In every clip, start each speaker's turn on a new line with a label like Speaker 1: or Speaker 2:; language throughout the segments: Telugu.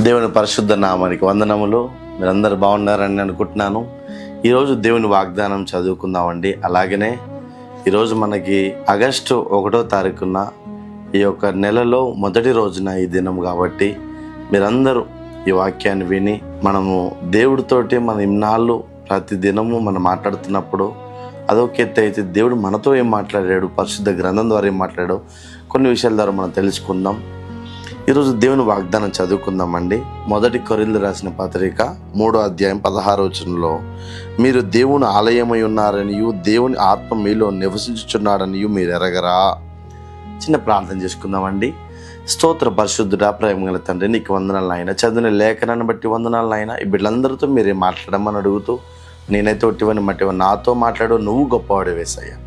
Speaker 1: దేవుని పరిశుద్ధ నామానికి వందనములు. మీరందరూ బాగున్నారని అనుకుంటున్నాను. ఈరోజు దేవుని వాగ్దానం చదువుకుందామండి. అలాగనే ఈరోజు మనకి ఆగస్టు 1వ తారీఖున ఈ యొక్క నెలలో మొదటి రోజున ఈ దినం కాబట్టి మీరందరూ ఈ వాక్యాన్ని విని మనము దేవుడితోటి మన ఇన్నాళ్ళు ప్రతి దినము మనం మాట్లాడుతున్నప్పుడు అదొక ఎత్తు అయితే దేవుడు మనతో ఏం మాట్లాడాడు, పరిశుద్ధ గ్రంథం ద్వారా ఏం మాట్లాడాడు, కొన్ని విషయాల ద్వారా మనం తెలుసుకుందాం. ఈరోజు దేవుని వాగ్దానం చదువుకుందామండి. మొదటి కొరింథీయులకు రాసిన పత్రిక 3వ అధ్యాయం 16వ వచనంలో, మీరు దేవుని ఆలయమై ఉన్నారనియు దేవుని ఆత్మ మీలో నివసించుచున్నాడనియు మీరు ఎరగరా. చిన్న ప్రార్థన చేసుకుందామండి. స్తోత్ర పరిశుద్ధుడా, ప్రేమ గల తండ్రి, నీకు వందనాలు ఆయన. చదివిన లేఖనాన్ని బట్టి వందనాలు ఆయన. ఈ బిడ్డలందరితో మీరే మాట్లాడమని అడుగుతూ, నేనైతే ఒట్టివని మట్టివని నాతో మాట్లాడు, నువ్వు గొప్పవాడు వేసయ్యా.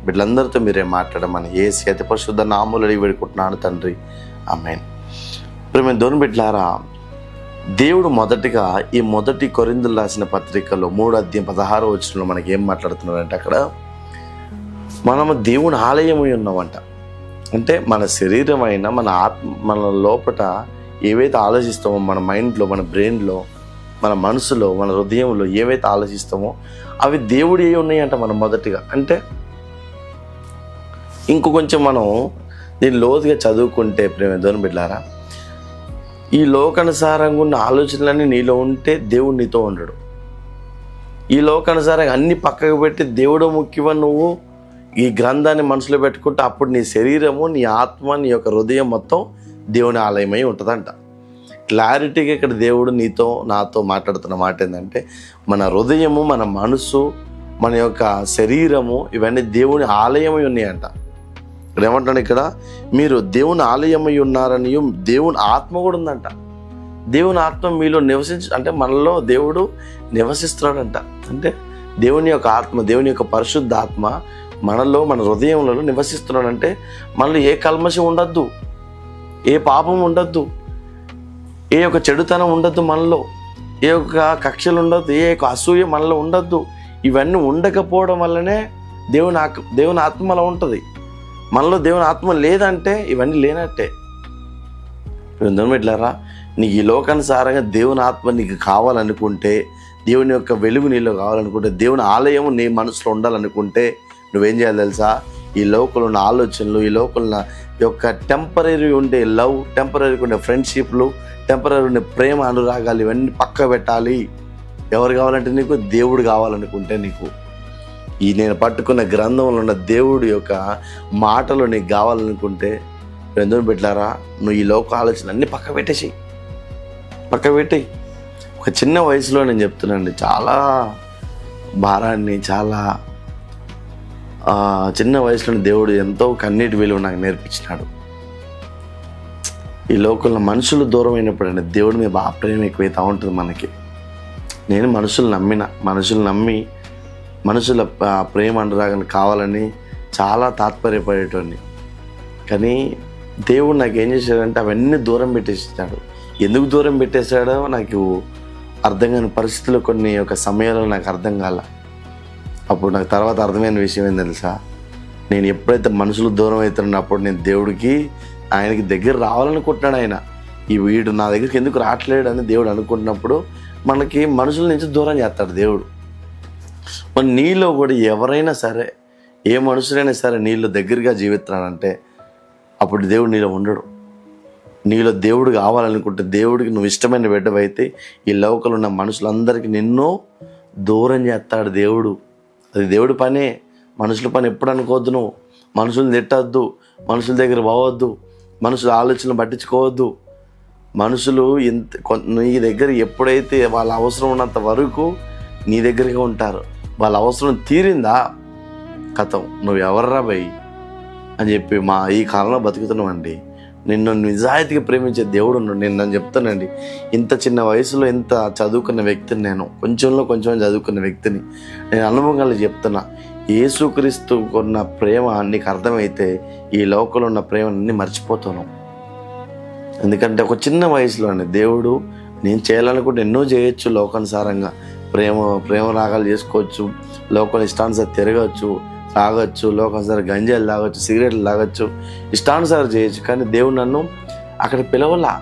Speaker 1: బిడ్డలందరితో మీరే మాట్లాడమని యేసు అతి పరిశుద్ధ నామములో అడిగి వేడుకుంటున్నాను తండ్రి, ఆమేన్. ప్రేమ దేవుని బిడ్డలారా, దేవుడు మొదటిగా ఈ మొదటి కొరింథీయులకు రాసిన పత్రికలో 3వ అధ్యాయం 16వ వచనంలో మనకి ఏం మాట్లాడుతున్నాడంటే, అక్కడ మనము దేవుని ఆలయమై ఉన్నామంట. అంటే మన శరీరం అయినా మన ఆత్మ, మన లోపల ఏవైతే ఆలోచిస్తామో, మన మైండ్లో, మన బ్రెయిన్లో, మన మనసులో, మన హృదయంలో ఏవైతే ఆలోచిస్తామో అవి దేవుడు ఏ ఉన్నాయంట. మనం మొదటిగా అంటే కొంచెం మనం దీన్ని లోతుగా చదువుకుంటే ప్రేమ దేవుని బిడ్డలారా, ఈ లోకానుసారంగా ఉన్న ఆలోచనలన్నీ నీలో ఉంటే దేవుడు నీతో ఉండడు. ఈ లోకానుసారంగా అన్ని పక్కకు పెట్టి దేవుడు ముఖ్యమని నువ్వు ఈ గ్రంథాన్ని మనసులో పెట్టుకుంటే అప్పుడు నీ శరీరము, నీ ఆత్మ, నీ యొక్క హృదయం మొత్తం దేవుని ఆలయమై ఉంటుందంట. క్లారిటీగా ఇక్కడ దేవుడు నీతో నాతో మాట్లాడుతున్న మాట ఏంటంటే, మన హృదయము, మన మనసు, మన యొక్క శరీరము ఇవన్నీ దేవుని ఆలయమై ఉన్నాయంట. ఇక్కడ ఏమంటాడు, ఇక్కడ మీరు దేవుని ఆలయమై ఉన్నారని దేవుని ఆత్మ కూడా ఉందంట. దేవుని ఆత్మ మీలో అంటే మనలో దేవుడు నివసిస్తున్నాడంట. అంటే దేవుని యొక్క ఆత్మ, దేవుని యొక్క పరిశుద్ధ ఆత్మ మనలో, మన హృదయంలో నివసిస్తున్నాడంటే మనలో ఏ కల్మషం ఉండద్దు, ఏ పాపం ఉండద్దు, ఏ యొక్క చెడుతనం ఉండద్దు, మనలో ఏ యొక్క కక్షలు ఉండద్దు, ఏ యొక్క అసూయ మనలో ఉండద్దు. ఇవన్నీ ఉండకపోవడం వల్లనే దేవుని ఆత్మ అలా ఉంటుంది. మనలో దేవుని ఆత్మ లేదంటే ఇవన్నీ లేనట్టే. ఇట్లారా, నీకు ఈ లోకానుసారంగా దేవుని ఆత్మ నీకు కావాలనుకుంటే, దేవుని యొక్క వెలుగు నీలో కావాలనుకుంటే, దేవుని ఆలయము నీ మనసులో ఉండాలనుకుంటే నువ్వేం చేయాలి తెలుసా? ఈ లోకంలో ఉన్న ఆలోచనలు, ఈ లోకంలో యొక్క టెంపరీ ఉండే లవ్, టెంపరీ ఉండే ఫ్రెండ్షిప్లు, టెంపరీ ఉండే ప్రేమ, అనురాగాలు ఇవన్నీ పక్క పెట్టాలి. ఎవరు కావాలంటే నీకు దేవుడు కావాలనుకుంటే, నీకు ఈ నేను పట్టుకున్న గ్రంథంలో ఉన్న దేవుడి యొక్క మాటలు నీకు కావాలనుకుంటే ఎందుకు పెట్టారా, నువ్వు ఈ లోక ఆలోచన అన్నీ పక్క పెట్టేసి ఒక చిన్న వయసులో నేను చెప్తున్నానండి, చాలా భారాన్ని, చాలా చిన్న వయసులో దేవుడు ఎంతో కన్నీటి విలువ నాకు నేర్పించినాడు. ఈ లోకంలో మనుషులు దూరం అయినప్పుడు దేవుడి మీద బాగా ప్రేమ ఎక్కువైతే ఉంటుంది మనకి. నేను మనుషులు నమ్మి మనుషుల ప్రేమ అనురాగాలు కావాలని చాలా తాత్పర్యపడేటోడిని. కానీ దేవుడు నాకు ఏం చేశాడంటే అవన్నీ దూరం పెట్టేసాడు. ఎందుకు దూరం పెట్టేశాడో నాకు అర్థం కాని పరిస్థితుల్లో, కొన్ని ఒక సమయాల్లో నాకు అర్థం కాల. అప్పుడు నాకు తర్వాత అర్థమైన విషయం ఏం తెలుసా, నేను ఎప్పుడైతే మనుషులు దూరం అవుతున్నాడో అప్పుడు నేను దేవుడికి, ఆయనకి దగ్గర రావాలనుకుంటున్నాడు. ఆయన ఈ వీడు నా దగ్గరికి ఎందుకు రావట్లేడు అని దేవుడు అనుకుంటున్నప్పుడు మనకి మనుషుల నుంచి దూరం చేస్తాడు దేవుడు. మరి నీలో కూడా ఎవరైనా సరే, ఏ మనుషులైనా సరే నీళ్ళు దగ్గరగా జీవిస్తున్నాడంటే అప్పుడు దేవుడు నీలో ఉండడు. నీలో దేవుడు కావాలనుకుంటే, దేవుడికి నువ్వు ఇష్టమైన బిడ్డవైతే ఈ లోకంలో ఉన్న మనుషులందరికీ నిన్ను దూరం చేస్తాడు దేవుడు. అది దేవుడి పనే. మనుషుల పని ఎప్పుడు అనుకోవద్దు. నువ్వు మనుషులు తిట్టద్దు, మనుషుల దగ్గర పోవద్దు, మనుషుల ఆలోచనలు పట్టించుకోవద్దు. మనుషులు నీ దగ్గర ఎప్పుడైతే వాళ్ళ అవసరం ఉన్నంత వరకు నీ దగ్గరగా ఉంటారు. వాళ్ళ అవసరం తీరిందా కథం, నువ్వు ఎవర్రా భయ్ అని చెప్పి ఈ కాలంలో బతుకుతున్నామండి. నిన్ను నిజాయితీగా ప్రేమించే దేవుడు నేను చెప్తానండి. ఇంత చిన్న వయసులో ఇంత చదువుకున్న వ్యక్తిని, నేను కొంచెం చదువుకున్న వ్యక్తిని, నేను అనుభవంగా చెప్తున్నా. యేసుక్రీస్తు కొన్న ప్రేమ నీకు అర్థమైతే ఈ లోకంలో ఉన్న ప్రేమని మర్చిపోతాను. ఎందుకంటే ఒక చిన్న వయసులో దేవుడు నేను చేయాలనుకుంటే ఎన్నో చేయొచ్చు. లోకానుసారంగా ప్రేమ రాగాలు చేసుకోవచ్చు, లోకల్ ఇష్టానుసారం తిరగచ్చు, తాగొచ్చు, లోకానుసారం గంజాయిలు తాగొచ్చు, సిగరెట్లు తాగొచ్చు, ఇష్టానుసారం చేయొచ్చు. కానీ దేవుడు నన్ను అక్కడ పిలవలా.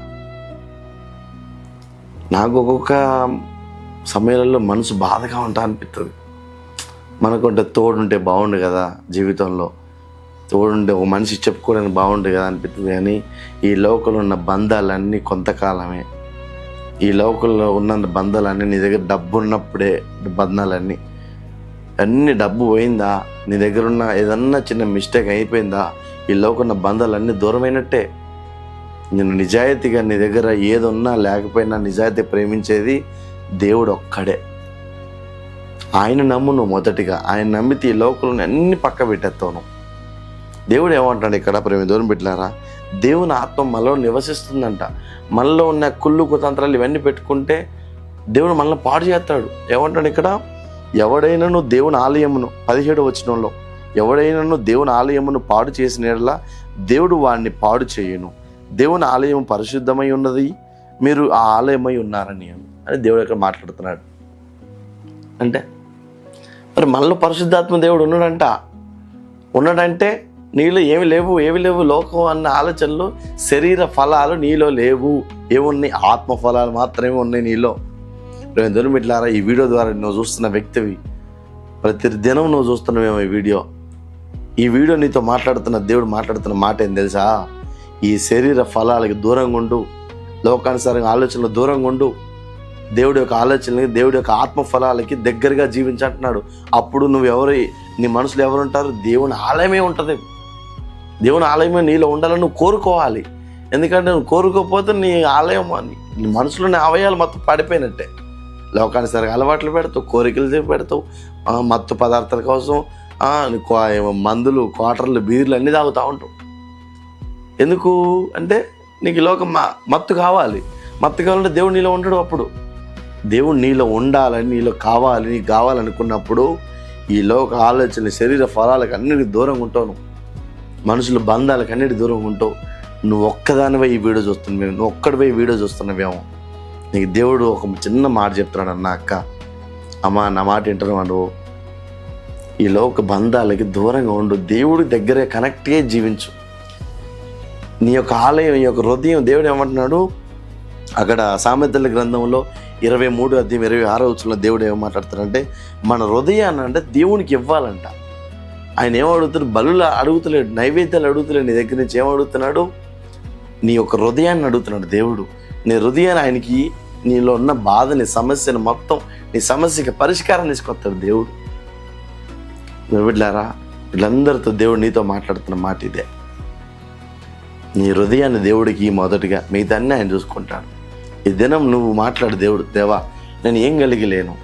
Speaker 1: నాకు ఒక్కొక్క సమయాలలో మనసు బాధగా ఉంటా అనిపిస్తుంది. మనకుంటే తోడుంటే బాగుండు కదా, జీవితంలో తోడుంటే ఒక మనిషి చెప్పుకోవడానికి బాగుండు కదా అనిపిస్తుంది. కానీ ఈ లోకంలో ఉన్న బంధాలన్నీ కొంతకాలమే. ఈ లోకంలో ఉన్న బంధాలన్నీ నీ దగ్గర డబ్బు ఉన్నప్పుడే బంధాలన్నీ. అన్ని డబ్బు పోయిందా, నీ దగ్గర ఉన్న ఏదన్నా చిన్న మిస్టేక్ అయిపోయిందా, ఈ లోకంలో బంధాలన్నీ దూరమైనట్టే. నేను నిజాయితీగా నీ దగ్గర ఏదున్నా లేకపోయినా నిజాయితీ ప్రేమించేది దేవుడు ఒక్కడే. ఆయన నమ్ము నువ్వు మొదటిగా. ఆయన నమ్మితే ఈ లోకంలో అన్ని పక్క పెట్టేస్తావు. దేవుడు ఏమంటాడు ఇక్కడ, ప్రేమ దూరం పెట్టారా, దేవుని ఆత్మ మనలో నివసిస్తుందంట. మనలో ఉన్న కుళ్ళు కుతంత్రాలు ఇవన్నీ పెట్టుకుంటే దేవుడు మనల్ని పాడు చేస్తాడు. ఏమంటాడు ఇక్కడ, ఎవడైనాను దేవుని ఆలయమును 17వ వచనంలో, ఎవడైనాను దేవుని ఆలయమును పాడు చేసిన యెడల దేవుడు వాడిని పాడు చేయును. దేవుని ఆలయం పరిశుద్ధమై ఉన్నది, మీరు ఆ ఆలయమై ఉన్నారని అని దేవుడు ఇక్కడ మాట్లాడుతున్నాడు. అంటే మరి మనలో పరిశుద్ధాత్మ దేవుడు ఉన్నాడంటే నీలో ఏమి లేవు లోకం అన్న ఆలోచనలు, శరీర ఫలాలు నీలో లేవు. ఏమున్నాయి? ఆత్మ ఫలాలు మాత్రమే ఉన్నాయి నీలో. దూరం ఇట్లారా, ఈ వీడియో ద్వారా నువ్వు చూస్తున్న వ్యక్తివి, ప్రతి దినం నువ్వు చూస్తున్నావేమో ఈ వీడియో నీతో మాట్లాడుతున్న దేవుడు మాట్లాడుతున్న మాట ఏం తెలుసా? ఈ శరీర ఫలాలకి దూరంగా ఉండు, లోకానుసారంగా ఆలోచనలు దూరంగా ఉండు, దేవుడి యొక్క ఆలోచనలకి, దేవుడి యొక్క ఆత్మ ఫలాలకి దగ్గరగా జీవించంటున్నాడు. అప్పుడు నీ మనసులో ఎవరుంటారు? దేవుని ఆలయమే ఉంటుంది. దేవుని ఆలయమే నీలో ఉండాలని నువ్వు కోరుకోవాలి. ఎందుకంటే నువ్వు కోరుకోకపోతే నీ ఆలయం, నీ మనసులోని అవయాలు మొత్తం పడిపోయినట్టే. లోకానుసారంగా అలవాట్లు పెడతావు, కోరికలు పెడతావు, మత్తు పదార్థాల కోసం మందులు, క్వార్టర్లు, బీర్లు అన్నీ తాగుతూ ఉంటావు. ఎందుకు అంటే నీకు లోకం మత్తు కావాలి. మత్తు కావాలంటే దేవుడు నీలో ఉండడు. అప్పుడు దేవుడు నీలో ఉండాలని, నీలో కావాలి, నీకు కావాలనుకున్నప్పుడు ఈ లోక ఆలోచన, శరీర ఫలాలకు అన్నిటికి దూరంగా ఉంటావు. మనుషుల బంధాలకు అన్నిటికి దూరంగా ఉంటావు. నువ్వు ఒక్కదానివై ఈ వీడియో చూస్తున్నావు, నువ్వు ఒక్కడిపై వీడియో చూస్తున్నావేమో. నీకు దేవుడు ఒక చిన్న మాట చెప్తున్నాడు, అన్న అక్క, అమ్మ నా మాట వింటున్నావు, నువ్వు ఈ లోక బంధాలకి దూరంగా ఉండు, దేవుడి దగ్గరే కనెక్ట్గా జీవించు. నీ యొక్క ఆలయం, నీ యొక్క హృదయం, దేవుడు ఏమంటున్నాడు అక్కడ సామెతల గ్రంథంలో 23:26 దేవుడు ఏం మాట్లాడతారంటే, మన హృదయాన్ని అంటే దేవునికి ఇవ్వాలంట. ఆయన ఏం అడుగుతాడు? బలులు అడుగుతలేడు, నైవేద్యాలు అడుగుతలేడు, నీ దగ్గర నుంచి ఏం అడుగుతున్నాడు? నీ యొక్క హృదయాన్ని అడుగుతున్నాడు దేవుడు. నీ హృదయాన్ని ఆయనకి, నీలో ఉన్న బాధని, సమస్యను మొత్తం, నీ సమస్యకి పరిష్కారం తీసుకొస్తాడు దేవుడు. బిడ్డలారా, వీళ్ళందరితో దేవుడు నీతో మాట్లాడుతున్న మాట ఇదే. నీ హృదయాన్ని దేవుడికి మొదటిగా, మిగతా అన్నీ ఆయన చూసుకుంటాడు. ఈ దినం నువ్వు మాట్లాడు, దేవుడు, దేవా నేను ఏం కలిగిలేను,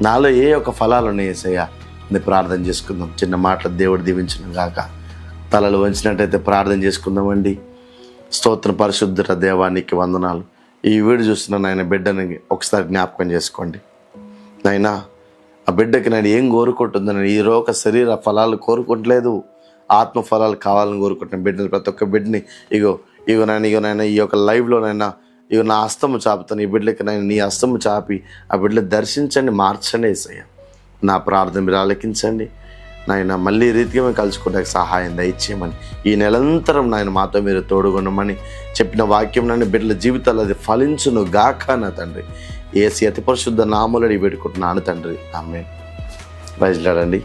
Speaker 1: నాలో ఏ యొక్క ఫలాలు ఉన్నాయి యేసయ్యా, నేను ప్రార్థన చేసుకుందాం. చిన్న మాటలు దేవుడు దీవించును గాక. తలలు వంచినట్టయితే ప్రార్థన చేసుకుందామండి. స్తోత్రం, పరిశుద్ధత దేవానికి వందనాలు. ఈ వీడియో చూస్తున్న నాయన బిడ్డని ఒకసారి జ్ఞాపకం చేసుకోండి నాయనా. ఆ బిడ్డకి నేను ఏం కోరుకుంటుందని, ఈ లోక శరీర ఫలాలు కోరుకోవట్లేదు, ఆత్మ ఫలాలు కావాలని కోరుకుంటున్నాను. బిడ్డని, ప్రతి ఒక్క బిడ్డని ఇగో నాయన ఈ యొక్క లైవ్లోనైనా నా హస్తము చాపుతాను. ఈ బిడ్డలకి నేను నీ హస్తము చాపి ఆ బిడ్డలు దర్శించండి, మార్చండి యేసయ్య. నా ప్రార్థన మీరు ఆలకించండి నాయన. మళ్ళీ రీతిగా మేము కలుసుకోవడానికి సహాయం దయచేయమని, ఈ నెలంతరం నాయన మాతో మీరు తోడుగొనమని చెప్పిన వాక్యం నన్ను బిడ్డల జీవితాలు అది ఫలించును గాక నా తండ్రి. యేసు అతి పరిశుద్ధ నామములో పెట్టుకుంటున్నాను తండ్రి. ఆమేన్. ప్రైజ్ లార్డ్ అండి.